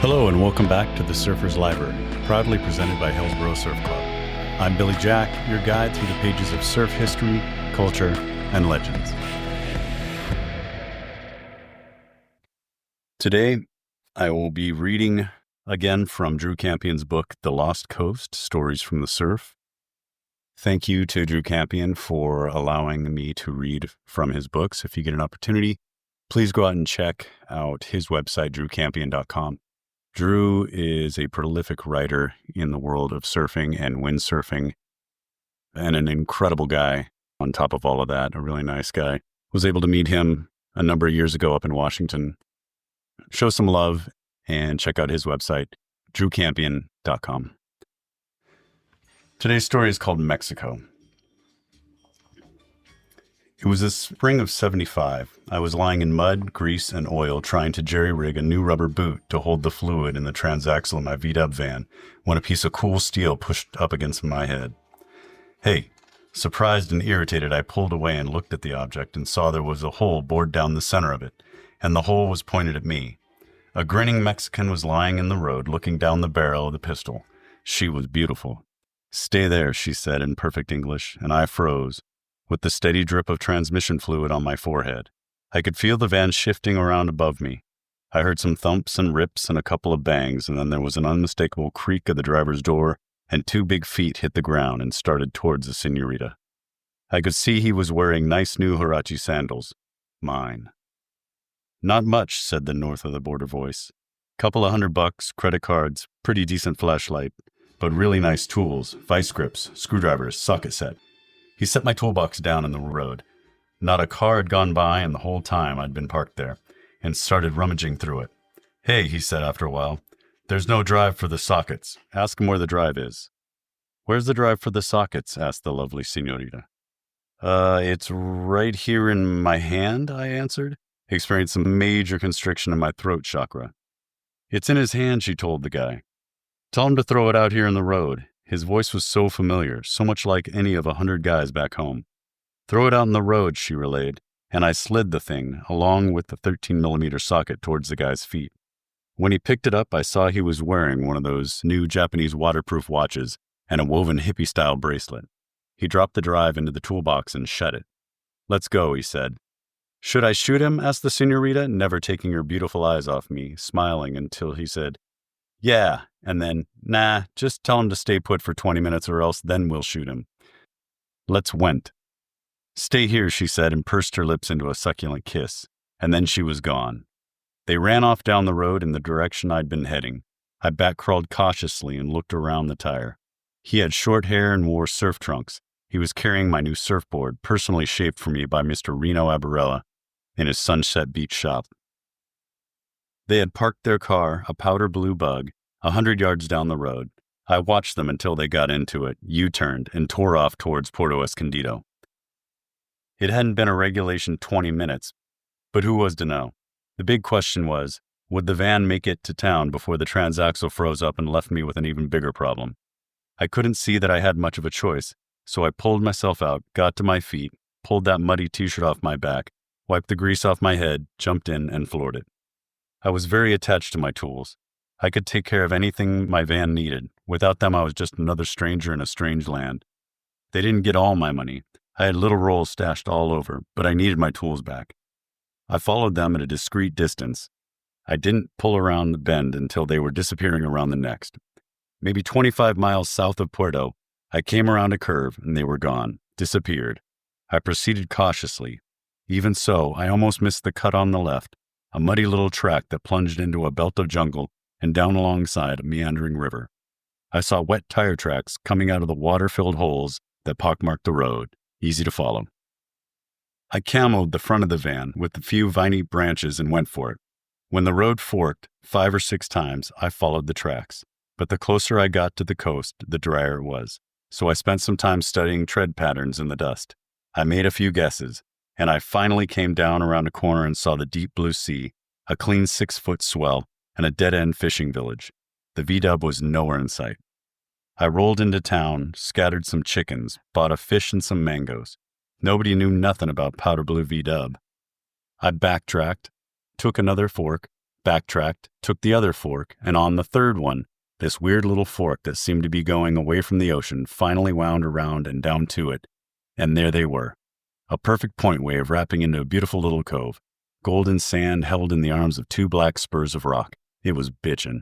Hello and welcome back to the Surfer's Library, proudly presented by Hillsborough Surf Club. I'm Billy Jack, your guide through the pages of surf history, culture, and legends. Today, I will be reading again from Drew Kampion's book, The Lost Coast, Stories from the Surf. Thank you to Drew Kampion for allowing me to read from his books. If you get an opportunity, please go out and check out his website, drewkampion.com. Drew is a prolific writer in the world of surfing and windsurfing, and an incredible guy on top of all of that, a really nice guy. Was able to meet him a number of years ago up in Washington. Show some love and check out his website, drewkampion.com. Today's story is called Mexico. It was the spring of '75. I was lying in mud, grease, and oil trying to jerry-rig a new rubber boot to hold the fluid in the transaxle of my VW van when a piece of cool steel pushed up against my head. Hey, surprised and irritated, I pulled away and looked at the object and saw there was a hole bored down the center of it, and the hole was pointed at me. A grinning Mexican was lying in the road looking down the barrel of the pistol. She was beautiful. "Stay there," she said in perfect English, and I froze, with the steady drip of transmission fluid on my forehead. I could feel the van shifting around above me. I heard some thumps and rips and a couple of bangs, and then there was an unmistakable creak of the driver's door, and two big feet hit the ground and started towards the señorita. I could see he was wearing nice new Huarache sandals. Mine. "Not much," said the north of the border voice. "Couple of $100, credit cards, pretty decent flashlight, but really nice tools, vice grips, screwdrivers, socket set." He set my toolbox down in the road. Not a car had gone by in the whole time I'd been parked there, and started rummaging through it. "Hey," he said after a while, "there's no drive for the sockets. Ask him where the drive is." "Where's the drive for the sockets?" asked the lovely señorita. It's right here in my hand," I answered, experiencing some major constriction in my throat chakra. "It's in his hand," she told the guy. "Tell him to throw it out here in the road." His voice was so familiar, so much like any of 100 guys back home. "Throw it out in the road," she relayed, and I slid the thing, along with the 13mm socket, towards the guy's feet. When he picked it up, I saw he was wearing one of those new Japanese waterproof watches and a woven hippie-style bracelet. He dropped the drive into the toolbox and shut it. "Let's go," he said. "Should I shoot him?" asked the señorita, never taking her beautiful eyes off me, smiling until he said, "Yeah," and then, "Nah, just tell him to stay put for 20 minutes or else then we'll shoot him." "Let's went." "Stay here," she said, and pursed her lips into a succulent kiss, and then she was gone. They ran off down the road in the direction I'd been heading. I back-crawled cautiously and looked around the tire. He had short hair and wore surf trunks. He was carrying my new surfboard, personally shaped for me by Mr. Reno Abarella in his Sunset Beach shop. They had parked their car, a powder blue Bug, 100 yards down the road. I watched them until they got into it, U-turned, and tore off towards Puerto Escondido. It hadn't been a regulation 20 minutes, but who was to know? The big question was, would the van make it to town before the transaxle froze up and left me with an even bigger problem? I couldn't see that I had much of a choice, so I pulled myself out, got to my feet, pulled that muddy t-shirt off my back, wiped the grease off my head, jumped in, and floored it. I was very attached to my tools. I could take care of anything my van needed. Without them, I was just another stranger in a strange land. They didn't get all my money. I had little rolls stashed all over, but I needed my tools back. I followed them at a discreet distance. I didn't pull around the bend until they were disappearing around the next. Maybe 25 miles south of Puerto, I came around a curve and they were gone, disappeared. I proceeded cautiously. Even so, I almost missed the cut on the left, a muddy little track that plunged into a belt of jungle and down alongside a meandering river. I saw wet tire tracks coming out of the water-filled holes that pockmarked the road, easy to follow. I camoed the front of the van with a few viney branches and went for it. When the road forked 5 or 6 times, I followed the tracks. But the closer I got to the coast, the drier it was. So I spent some time studying tread patterns in the dust. I made a few guesses, and I finally came down around a corner and saw the deep blue sea, a clean 6-foot swell, and a dead-end fishing village. The VW was nowhere in sight. I rolled into town, scattered some chickens, bought a fish and some mangoes. Nobody knew nothing about powder blue VW. I backtracked, took another fork, backtracked, took the other fork, and on the third one, this weird little fork that seemed to be going away from the ocean finally wound around and down to it, and there they were. A perfect point wave wrapping into a beautiful little cove. Golden sand held in the arms of two black spurs of rock. It was bitchin'.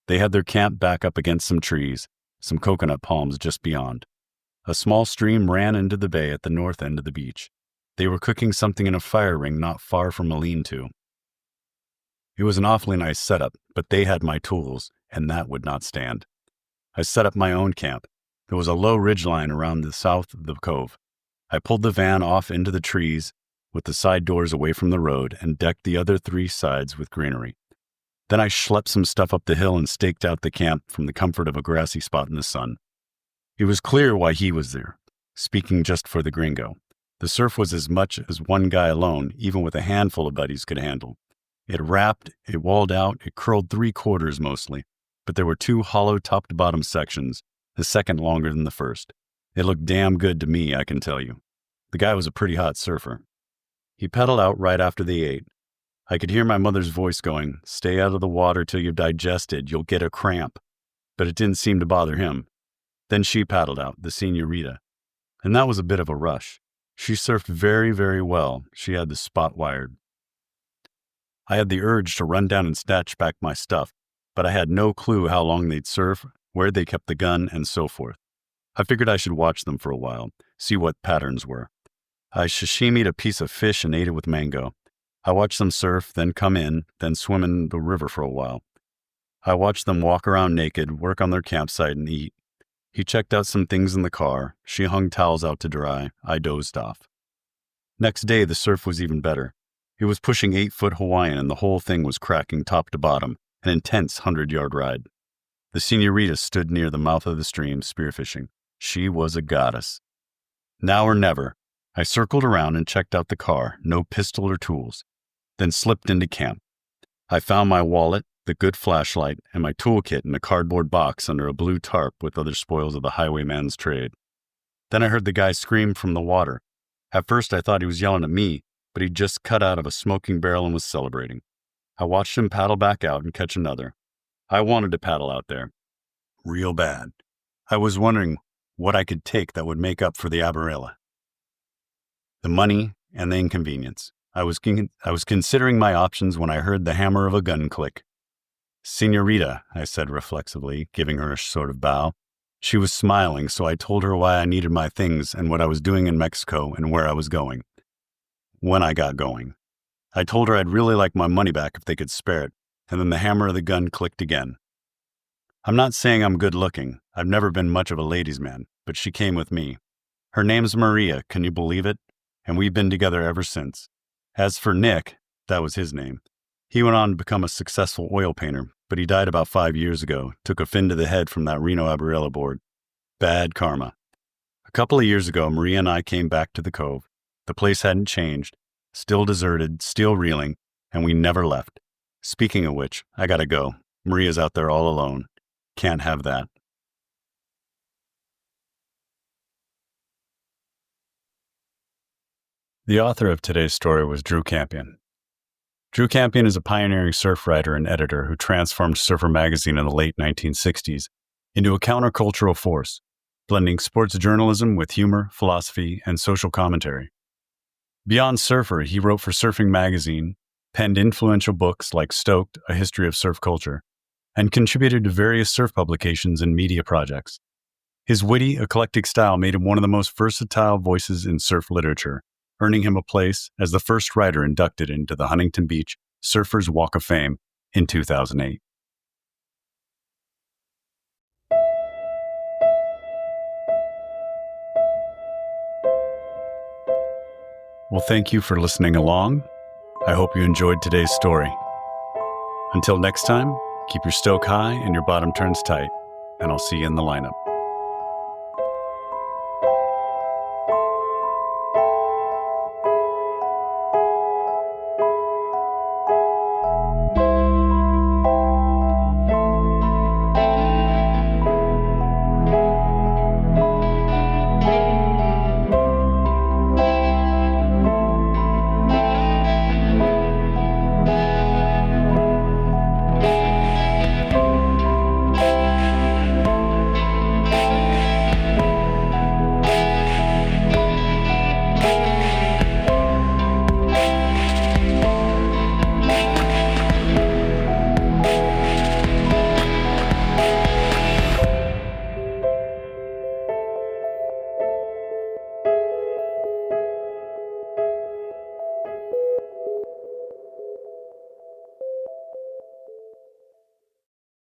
They had their camp back up against some trees, some coconut palms just beyond. A small stream ran into the bay at the north end of the beach. They were cooking something in a fire ring not far from a lean-to. It was an awfully nice setup, but they had my tools, and that would not stand. I set up my own camp. There was a low ridgeline around the south of the cove. I pulled the van off into the trees with the side doors away from the road and decked the other three sides with greenery. Then I schlepped some stuff up the hill and staked out the camp from the comfort of a grassy spot in the sun. It was clear why he was there, speaking just for the gringo. The surf was as much as one guy alone, even with a handful of buddies, could handle. It wrapped, it walled out, it curled 3/4 mostly, but there were two hollow top-to-bottom sections, the second longer than the first. It looked damn good to me, I can tell you. The guy was a pretty hot surfer. He pedaled out right after they ate. I could hear my mother's voice going, "Stay out of the water till you've digested, you'll get a cramp." But it didn't seem to bother him. Then she paddled out, the señorita. And that was a bit of a rush. She surfed very, very well. She had the spot wired. I had the urge to run down and snatch back my stuff, but I had no clue how long they'd surf, where they kept the gun, and so forth. I figured I should watch them for a while, see what patterns were. I sashimied a piece of fish and ate it with mango. I watched them surf, then come in, then swim in the river for a while. I watched them walk around naked, work on their campsite, and eat. He checked out some things in the car. She hung towels out to dry. I dozed off. Next day, the surf was even better. It was pushing 8-foot Hawaiian, and the whole thing was cracking top to bottom, an intense 100-yard ride. The señorita stood near the mouth of the stream, spearfishing. She was a goddess. Now or never. I circled around and checked out the car, no pistol or tools, then slipped into camp. I found my wallet, the good flashlight, and my toolkit in a cardboard box under a blue tarp with other spoils of the highwayman's trade. Then I heard the guy scream from the water. At first I thought he was yelling at me, but he'd just cut out of a smoking barrel and was celebrating. I watched him paddle back out and catch another. I wanted to paddle out there. Real bad. I was wondering what I could take that would make up for the abarella. The money and the inconvenience. I was considering my options when I heard the hammer of a gun click. "Señorita," I said reflexively, giving her a sort of bow. She was smiling, so I told her why I needed my things and what I was doing in Mexico and where I was going. When I got going. I told her I'd really like my money back if they could spare it, and then the hammer of the gun clicked again. I'm not saying I'm good looking. I've never been much of a ladies' man, but she came with me. Her name's Maria, can you believe it? And we've been together ever since. As for Nick, that was his name. He went on to become a successful oil painter, but he died about 5 years ago, took a fin to the head from that Reno Abarella board. Bad karma. A couple of years ago, Maria and I came back to the cove. The place hadn't changed, still deserted, still reeling, and we never left. Speaking of which, I gotta go. Maria's out there all alone. Can't have that. The author of today's story was Drew Kampion. Drew Kampion is a pioneering surf writer and editor who transformed Surfer magazine in the late 1960s into a countercultural force, blending sports journalism with humor, philosophy, and social commentary. Beyond Surfer, he wrote for Surfing magazine, penned influential books like Stoked, A History of Surf Culture, and contributed to various surf publications and media projects. His witty, eclectic style made him one of the most versatile voices in surf literature, earning him a place as the first writer inducted into the Huntington Beach Surfers Walk of Fame in 2008. Well, thank you for listening along. I hope you enjoyed today's story. Until next time, keep your stoke high and your bottom turns tight, and I'll see you in the lineup.